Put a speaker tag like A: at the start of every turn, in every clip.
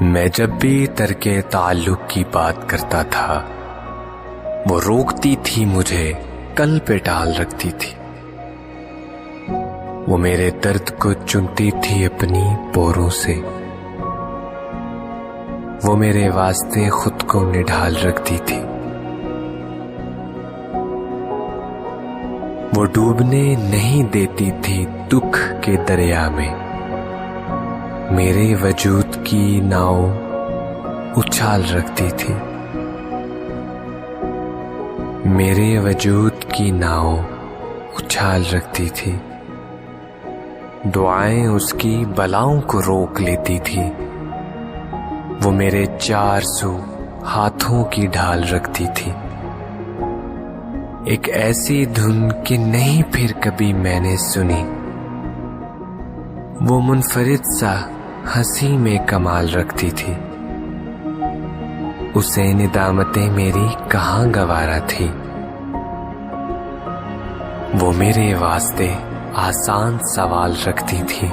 A: मैं जब भी तर्के ताल्लुक की बात करता था, वो रोकती थी, मुझे कल पे टाल रखती थी। वो मेरे दर्द को चुनती थी अपनी पोरों से, वो मेरे वास्ते खुद को निढाल रखती थी। वो डूबने नहीं देती थी दुख के दरिया में, मेरे वजूद की नाव उछाल रखती थी। मेरे वजूद की नाव उछाल रखती थी। दुआएं उसकी बलाओं को रोक लेती थी। वो मेरे 400 हाथों की ढाल रखती थी। एक ऐसी धुन कि नहीं फिर कभी मैंने सुनी, वो मुनफरिद सा हंसी में कमाल रखती थी। उसे निदामतें मेरी कहाँ गवारा थी। वो मेरे वास्ते आसान सवाल रखती थी।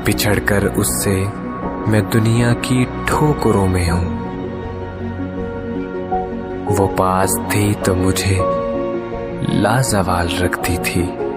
A: पिछड़कर उससे मैं दुनिया की ठोकरों में हूं। वो पास थी तो मुझे लाजवाल रखती थी।